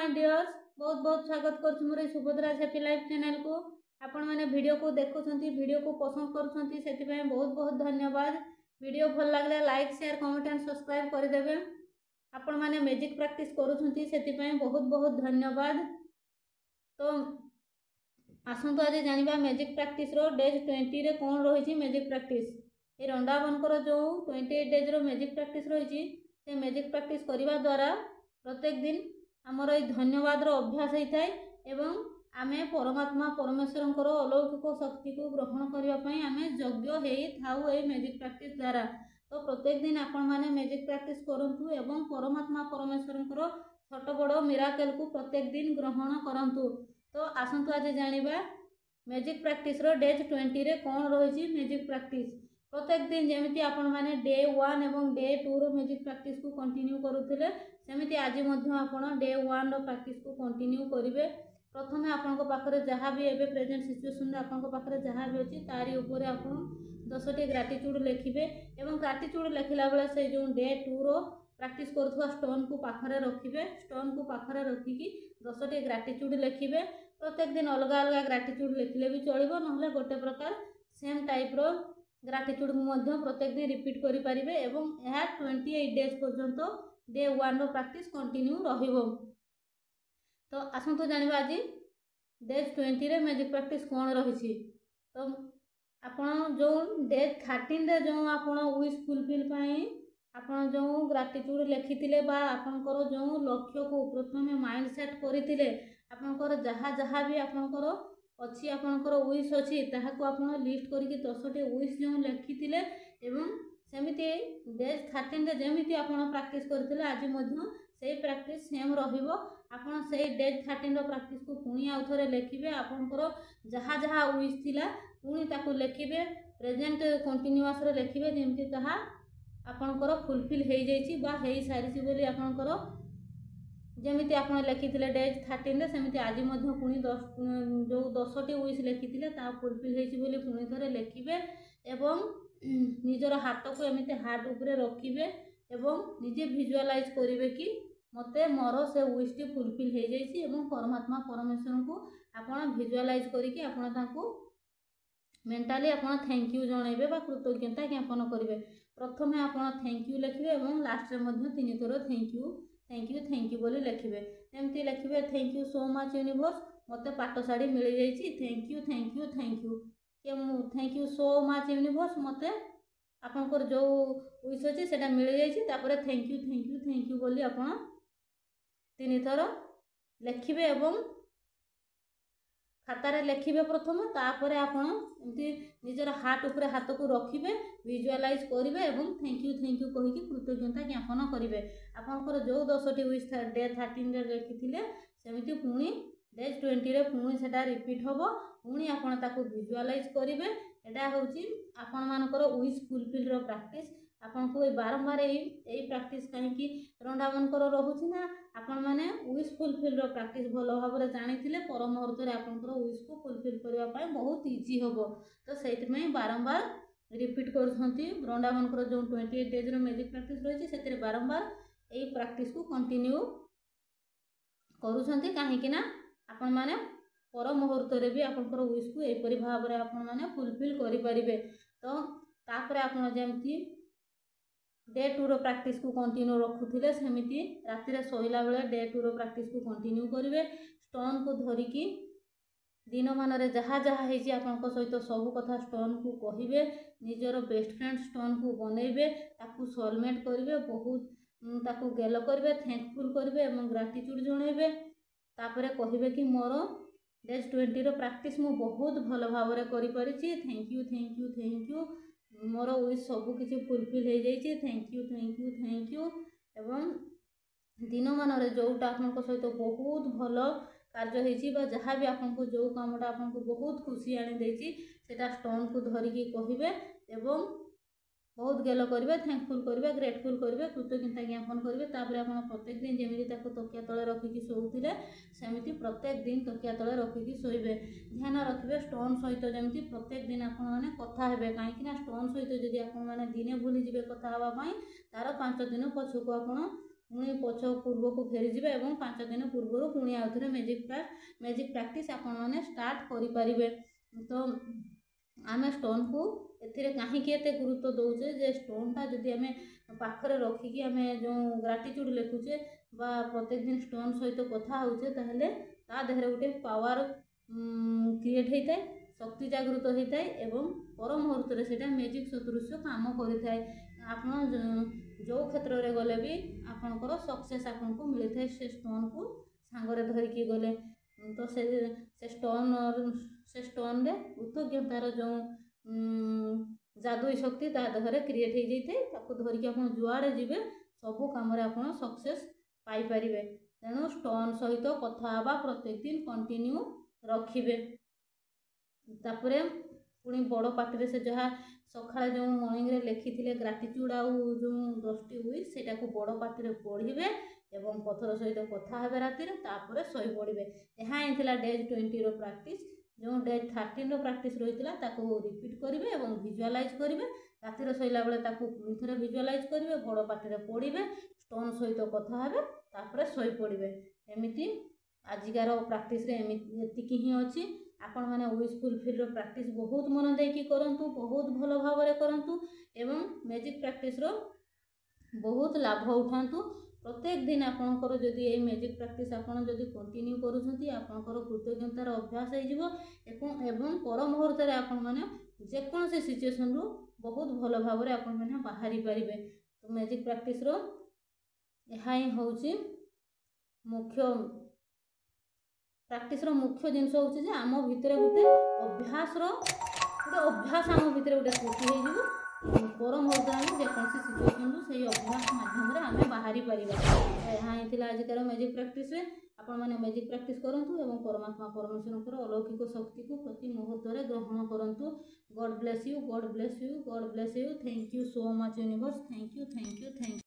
My dears, बहुत बहुत स्वागत कर मोर सुभद्रा हैप्पी लाइफ चैनल को। आपण मैंने वीडियो को देखुंट, वीडियो को पसंद करुँच, बहुत बहुत धन्यवाद। वीडियो भल लगे like share comment and subscribe करदे। आपण मैंने मैजिक प्रैक्टिस करुँच, बहुत बहुत धन्यवाद। तो आसतु आज जानिबा मैजिक प्रैक्टिस रो डेज 20 रे कौन रही मैजिक प्रैक्टिस। ये रंडावनकर जो 28 डेज रो मैजिक प्रैक्टिस रही से मैजिक प्रैक्टिस करने द्वारा प्रत्येक दिन आमर ये धन्यवाद अभ्यास होता है एवं आमे परमात्मा परमेश्वर अलौकिक शक्ति को ग्रहण करने आमे यज्ञ हो मैजिक प्रैक्टिस द्वारा। तो प्रत्येक दिन आपण मैंने मैजिक प्रैक्टिस करंतु एवं परमात्मा परमेश्वर छोट बड़ मिराकल को प्रत्येक दिन ग्रहण करंतु। तो आसतु आज जानिबा मैजिक प्रैक्टिस रो डेज 20 रे कौन रही मैजिक प्रैक्टिस। प्रत्येक दिन जमी आपण मैंने डे 1 एवं डे 2 रो मैजिक प्रैक्टिस को कंटिन्यू करुले सेमती आज आपण डे 1 रो प्रैक्टिस को कंटिन्यू करेंगे। प्रथमे आपण पाखरे जहाँ भी एबे प्रेजेंट सिचुएशन आपण पाखरे जहाँ भी अच्छी तारी ऊपर आपण 10टी ग्राटिट्यूड लिखिबे एवं ग्राटिट्यूड लिखला बेले से जो डे 2 रो प्रैक्टिस करुवा स्टोन को पाखरे रखिबे। स्टोन को पाखरे रखिकी 10टी ग्राटिट्यूड लिखिबे। प्रत्येक दिन अलग अलग ग्राटिट्यूड लिखले भी चलिबो, नहले गोटे प्रकार सेम टाइप रो ग्राटिट्यूड प्रत्येक दिन रिपीट करि परिबे एवं यह 28 डेज पर्यंत डे 1 रो प्रैक्टिस कंटिन्यू रहिबो। तो आसतु जानिबा आज डेज 20 रे मैजिक प्रैक्टिस कौन रही। तो आपण जो डे 13 रे जो आपण विश फुलफिल पाई आपण जो ग्राटिट्यूड लिखिथिले बा आपनकर जो लक्ष्य को प्रथमे माइंड सेट करिथिले आपनकर जहाँ जहाँ भी आपनकर अच्छी आपनकर विश अच्छी ताहाको आपण लिस्ट करके 10टी विश जो लिखिथिले एवं सेमिति डेज 13 रे जेमिति आपण प्रैक्टिस करथिले आज मध्य सेही प्रैक्टिस सेम रहिबो। आपण सेही डेज 13 रो प्रैक्टिस को पुणी आउ थरे लिखिबे। आपनकर जहाँ जहाँ विश थिला पुणी ताको लिखिबे, प्रेजेंट कंटीन्यूअस रे लिखिबे जेमिति ताहा आपनकर फुलफिल हो जाइछि बा हेई सारिछि बोली आपनकर जमिति आपण लिखिथिले डेज 13 रे सेमिति आज मध्य पुणी 10 जो 10टी विश लिखिथिले ता फुलफिल होइछि बोली पुणी थरे लिखिबे एवं निजर हाथ को एमिति हार्ट ऊपर रखिबे एवं निजे विजुअलाइज करिवे कि मते मोर से विशटी फुलफिल हो जाइछि एवं परमात्मा परमेश्वर को आपण विजुअलाइज करिकि आपण ताको मेंटली आपण थैंक यू जणाइबे बा कृतज्ञता ज्ञापन करिवे। प्रथमे आपण थैंक यू लिखिबे एवं लास्ट रे मध्य 3 थर थैंक यू बोली लिखिबे। एमती लिखिबे thank you so much universe, मते पाट साड़ी मिल जाइछि, thank you thank you thank you thank you so much universe, मते आपनकर जो विश अछि सेटा मिल जाइछि। तापर थैंक यू बोली आपण 3 थर लिखिबे एवं खातारे लिखिबे प्रथम। तापर आपण एमती निजर हार्ट ऊपर हाथ को रखिबे, विजुअलाइज करिवे एवं थैंक यू कहिकी कृतज्ञता ज्ञापन करिवे। आपनकर जो 10टी विश डे 13 रे लिखिथिले सेमिति पुणी डेज 20 रे पुणी सेटा रिपीट होबो, पुणी आपण ताको विजुअलाइज करिवे। एटा होची आपण मानकर विश फुलफिल रो प्रैक्टिस। आपन को बारंबार ए प्रैक्टिस कहीं रंडावनकर रहुछि ना आपण माने विश फुलफिल रो प्रैक्टिस भलो भाबरे जानिथिले पर मुहूर्त रे आपनकर विश को फुलफिल करबा पय बहुत इजी होबो। तो सेति में बारंबार रिपीट करछंती रंडावनकर जो 28 डेज रो मैजिक प्रैक्टिस रहिछि सेतिरे बारंबार ए प्रैक्टिस को कंटिन्यू करूछंती काहे कि ना आपण माने पर मुहूर्त रे भी आपनकर विश को ए परि भाबरे आपण माने फुलफिल करि परिबे। तो तापरे आपण जेमती डे 2 रो प्रैक्टिस को कंटिन्यू रखुथिले सेमिति राति रे सोइला बेले डे 2 रो प्रैक्टिस को कंटिन्यू करिवे। स्टोन को धरिकी दिन मान रे जहाँ जहाँ हेछि आपनक सहित सब कथा स्टोन को कहिबे, निजर बेस्ट फ्रेंड स्टोन को बनइबे, ताकू सोलमेट करिवे, बहुत ताकू गेल करिवे, थैंकफुल करिवे एवं ग्रेटिट्यूड जणाइबे। तापरे कहिबे कि मोर डेज 20 रो प्रैक्टिस मु बहुत भलो भाबरे करि परिछि, थैंक यू मोर विश सब किछि फुलफिल हो जाइछि, थैंक यू एवं दिन मान रे जोटा आपनक सहित बहुत भलो कार्य होइछि बा जहाँ भी आपनको जो कामटा आपनको बहुत खुशी आनी देछि सेटा स्टोन को धरिकी कहिबे एवं बहुत गेल करिवे, थैंकफुल करिवे, ग्रेटफुल करिवे, कृतज्ञता ज्ञापन करिवे। तापर आपण प्रत्येक दिन जेमिति ताको तकिया तळे रखिकी सोउथिले सेमिति प्रत्येक दिन तकिया तळे रखिकी सोइबे। ध्यान रखिबे स्टोन सहित जेमिति प्रत्येक दिन आपण माने कथा हेबे, काहेकि ना स्टोन सहित जदि आपण माने दिने भूली जिवे कथा हवा पई तार 5 दिन पछको आपण पुणी पछ पूर्व को फेरीजे और 5 दिन पूर्व पुणी आउ थे मैजिक प्रैक्टिस आपण मैंने स्टार्ट करें। तो आम स्टोन को एथिरे कहीं गुरुत्व दौचे जे स्टोनटा जदि आम पाखरे रखिकी आम जो ग्राटिट्यूड लिखुचे बा प्रत्येक दिन स्टोन सहित कथा होचे ताहले ता देहरे गोटे पावर क्रिएट होता है, शक्ति जागृत होता है एवं पर मुहूर्त से मैजिक सदृश काम करता है। आप जो क्षेत्र में गले भी आपंकर सक्सेस आपको मिलता है से स्टोन को सांगरे धरिकी गले। तो से स्टोन रे उत्तज्ञतार जो जादुई शक्ति ता देहरे क्रिएट हो जाए धरिकी आप जुआड़े जीवे सबू कम आप सक्सेस पाइपर। तेणु स्टोन सहित कथा प्रत्येक दिन कंटिन्यू रखिए। तापर पुणी बड़ पार्टी से जहाँ सकाଳେ जो मॉर्निंग रे लिखी ग्राटिट्यूड आउ जो 10टी हुई सेटा को बड़ पार्टी पढ़े एवं पथर सहित कथा हे राति तापर शई पड़े। यहाँ ही डेज 20 प्रैक्टिस जो डेज 13 प्रैक्टिस रही रिपीट करेंगे और विजुअलाइज करेंगे। रातिर शोला बेले पुणी थे विजुअलाइज करेंगे बड़ पार्टी पढ़े स्टोन सहित कथा हे तापर शई पड़े। एमती आजिकार प्रैक्टिस एति ही अच्छी। आपण मैंने विश फुलफिल प्रैक्टिस बहुत मन देकी करंतु, बहुत भल भाव करंतु एवं मैजिक प्रैक्टिस बहुत लाभ उठातु। प्रत्येक दिन आपणकर जदि ये मैजिक प्रैक्टिस आपन जदि कंटिन्यू करूछंती आपणकर कृतज्ञतार अभ्यास हो एवं पर मुहूर्त आपण माने जेकोसी सिचुएशन रु बहुत भल भाव आपण माने बाहरी पारिबे। तो मैजिक प्रैक्टिस यहाँ ही होची मुख्य प्रैक्टिस मुख्य जिनस हूँ आम भितर गोटे अभ्यास आम भितर गोटे सृष्टि हो पर मुहूर्त आम जेकोसी सिचुएशन से अभ्यास माध्यम आम बाहरी पार। यहाँ ही आजिकार मैजिक प्रैक्टिस आपण मैंने मैजिक प्रैक्टिस करूँ और परमात्मा परमेश्वर अलौकिक शक्ति को प्रति मुहूर्त ग्रहण करूँ। God bless you, God bless you, God bless you. Thank you so much universe. Thank you, thank you, thank you.